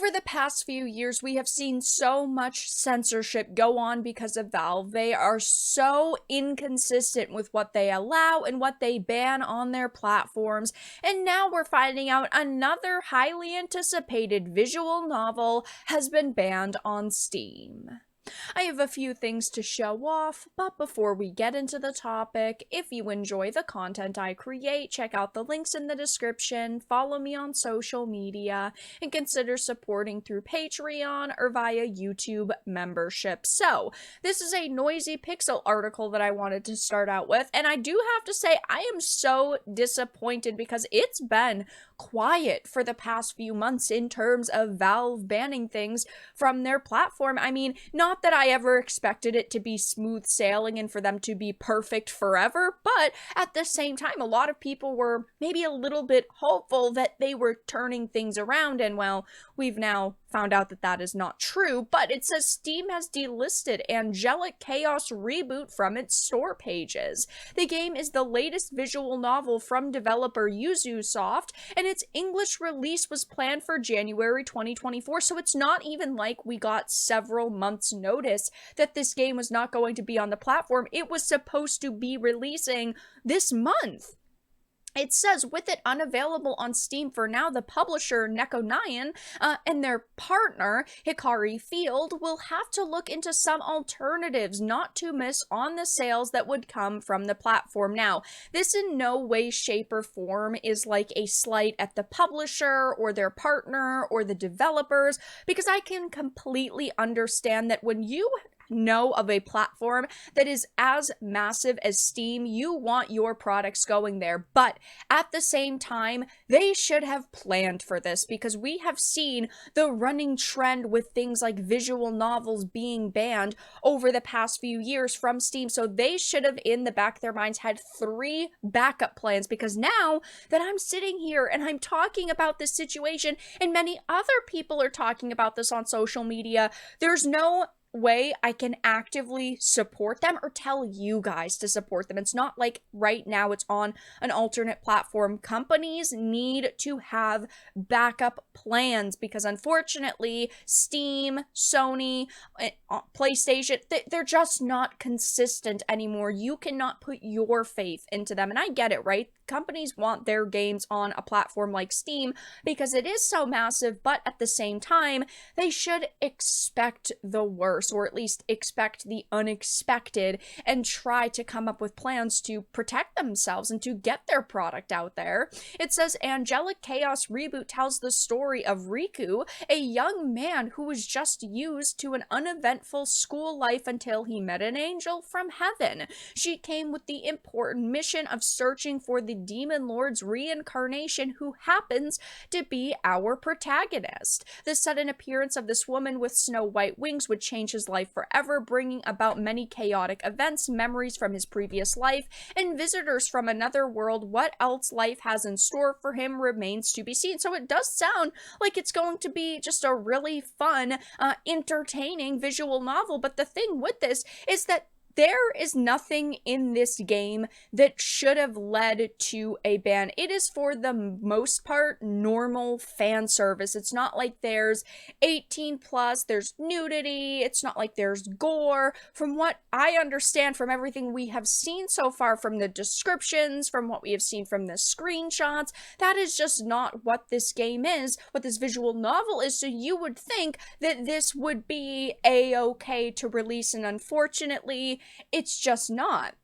Over the past few years, we have seen so much censorship go on because of Valve. They are so inconsistent with what they allow and what they ban on their platforms. And now we're finding out another highly anticipated visual novel has been banned on Steam. I have a few things to show off, but before we get into the topic, if you enjoy the content I create, check out the links in the description, follow me on social media, and consider supporting through Patreon or via YouTube membership. So, this is a Noisy Pixel article that I wanted to start out with, and I do have to say I am so disappointed because it's been quiet for the past few months in terms of Valve banning things from their platform. I mean, not that I ever expected it to be smooth sailing and for them to be perfect forever, but at the same time, a lot of people were maybe a little bit hopeful that they were turning things around, and well, we've now found out that that is not true, but it says Steam has delisted Angelic Chaos Reboot from its store pages. The game is the latest visual novel from developer Yuzu Soft, and its English release was planned for January 2024, so it's not even like we got several months notice that this game was not going to be on the platform. It was supposed to be releasing this month. It says, with it unavailable on Steam for now, the publisher Nekonyan and their partner Hikari Field will have to look into some alternatives not to miss on the sales that would come from the platform. Now, this in no way, shape, or form is like a slight at the publisher or their partner or the developers, because I can completely understand that when you know of a platform that is as massive as Steam, you want your products going there. But at the same time, they should have planned for this, because we have seen the running trend with things like visual novels being banned over the past few years from Steam. So they should have, in the back of their minds, had 3 backup plans, because now that I'm sitting here and I'm talking about this situation, and many other people are talking about this on social media, there's no way I can actively support them or tell you guys to support them. It's not like right now it's on an alternate platform. Companies need to have backup plans, because unfortunately Steam, Sony, PlayStation, they're just not consistent anymore. You cannot put your faith into them, and I get it, right? Companies want their games on a platform like Steam because it is so massive, but at the same time, they should expect the worst, or at least expect the unexpected, and try to come up with plans to protect themselves and to get their product out there. It says Angelic Chaos Reboot tells the story of Riku, a young man who was just used to an uneventful school life until he met an angel from heaven. She came with the important mission of searching for the Demon Lord's reincarnation, who happens to be our protagonist. The sudden appearance of this woman with snow white wings would change his life forever, bringing about many chaotic events, memories from his previous life, and visitors from another world. What else life has in store for him remains to be seen. So it does sound like it's going to be just a really fun, entertaining visual novel, but the thing with this is that there is nothing in this game that should have led to a ban. It is, for the most part, normal fan service. It's not like there's 18 plus, there's nudity, it's not like there's gore. From what I understand from everything we have seen so far, from the descriptions, from what we have seen from the screenshots, that is just not what this game is, what this visual novel is. So you would think that this would be a-okay to release, and unfortunately, it's just not.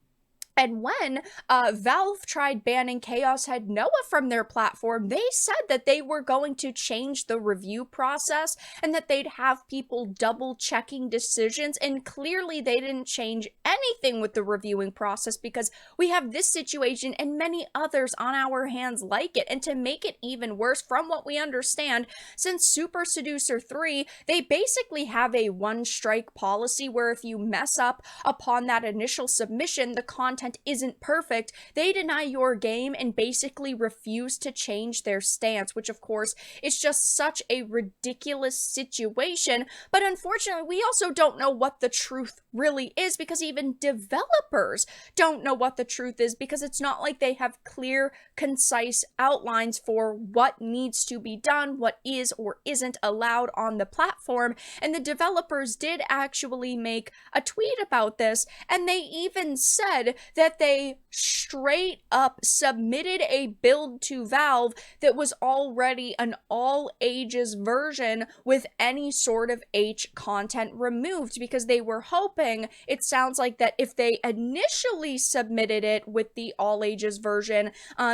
And when Valve tried banning Chaos Head Noah from their platform, they said that they were going to change the review process and that they'd have people double-checking decisions, and clearly they didn't change anything with the reviewing process, because we have this situation and many others on our hands like it. And to make it even worse, from what we understand, since Super Seducer 3, they basically have a one-strike policy where if you mess up upon that initial submission, the content content isn't perfect, they deny your game and basically refuse to change their stance, which of course is just such a ridiculous situation. But unfortunately, we also don't know what the truth really is, because even developers don't know what the truth is, because it's not like they have clear, concise outlines for what needs to be done, what is or isn't allowed on the platform. And the developers did actually make a tweet about this, and they even said that they straight up submitted a build to Valve that was already an all ages version with any sort of H content removed, because they were hoping, it sounds like, that if they initially submitted it with the all ages version,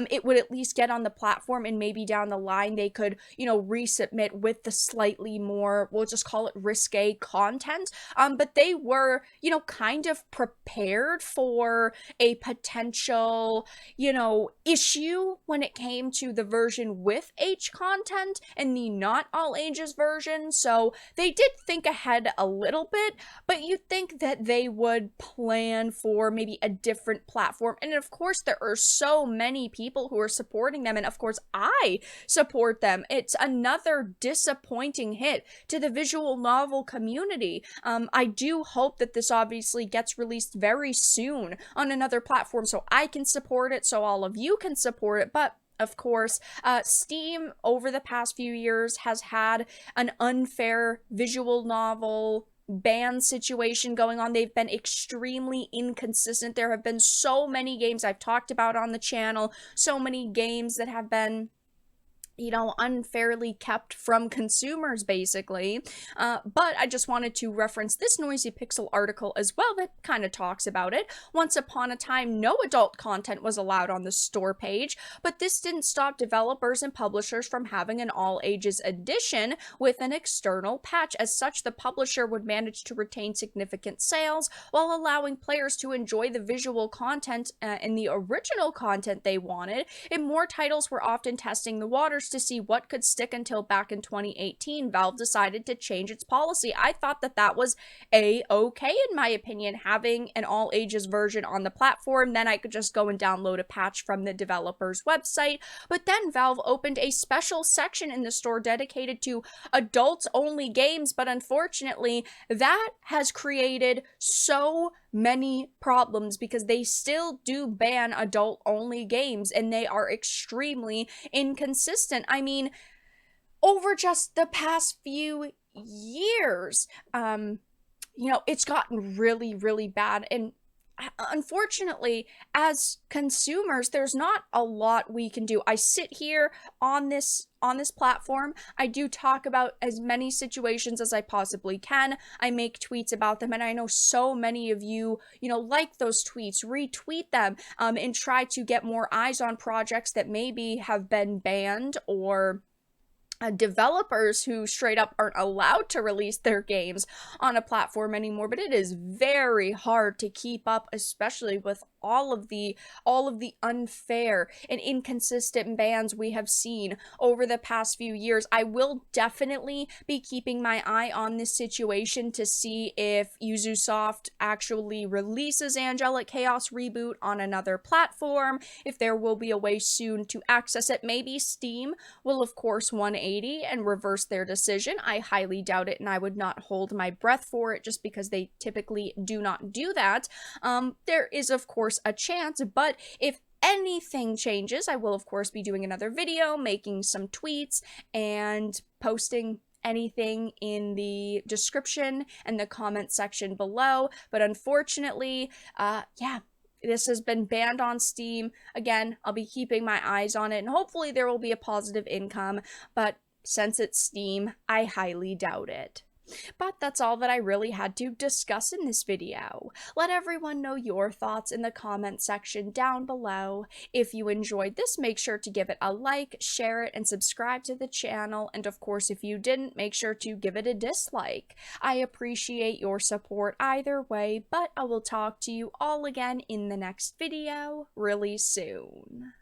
it would at least get on the platform, and maybe down the line they could, resubmit with the slightly more, we'll just call it risque content. But they were, kind of prepared for a potential, issue when it came to the version with H content and the not all ages version. So they did think ahead a little bit, but you'd think that they would plan for maybe a different platform. And of course, there are so many people who are supporting them, and of course I support them. It's another disappointing hit to the visual novel community. I do hope that this obviously gets released very soon on another platform so I can support it, so all of you can support it. But of course, Steam over the past few years has had an unfair visual novel ban situation going on. They've been extremely inconsistent. There have been so many games I've talked about on the channel, so many games that have been unfairly kept from consumers, basically. But I just wanted to reference this Noisy Pixel article as well that kind of talks about it. Once upon a time, no adult content was allowed on the store page, but this didn't stop developers and publishers from having an all ages edition with an external patch. As such, the publisher would manage to retain significant sales while allowing players to enjoy the visual content and the original content they wanted. And more titles were often testing the waters to see what could stick, until back in 2018, Valve decided to change its policy. I thought that was a-okay, in my opinion, having an all ages version on the platform. Then I could just go and download a patch from the developer's website. But then Valve opened a special section in the store dedicated to adults only games, but unfortunately that has created so many problems, because they still do ban adult only games, and they are extremely inconsistent. I mean, over just the past few years, it's gotten really, really bad. And unfortunately, as consumers, there's not a lot we can do. I sit here on this platform. I do talk about as many situations as I possibly can. I make tweets about them, and I know so many of you, like those tweets, retweet them, and try to get more eyes on projects that maybe have been banned, or developers who straight up aren't allowed to release their games on a platform anymore. But it is very hard to keep up, especially with all of the unfair and inconsistent bans we have seen over the past few years. I will definitely be keeping my eye on this situation to see if Ubisoft actually releases Angelic Chaos Reboot on another platform, if there will be a way soon to access it. Maybe Steam will, of course, 180 and reverse their decision. I highly doubt it, and I would not hold my breath for it, just because they typically do not do that. There is, of course, a chance, but if anything changes, I will of course be doing another video, making some tweets, and posting anything in the description and the comment section below. But unfortunately, this has been banned on Steam. Again, I'll be keeping my eyes on it, and hopefully there will be a positive income, but since it's Steam, I highly doubt it. But that's all that I really had to discuss in this video. Let everyone know your thoughts in the comment section down below. If you enjoyed this, make sure to give it a like, share it, and subscribe to the channel. And of course, if you didn't, make sure to give it a dislike. I appreciate your support either way, but I will talk to you all again in the next video really soon.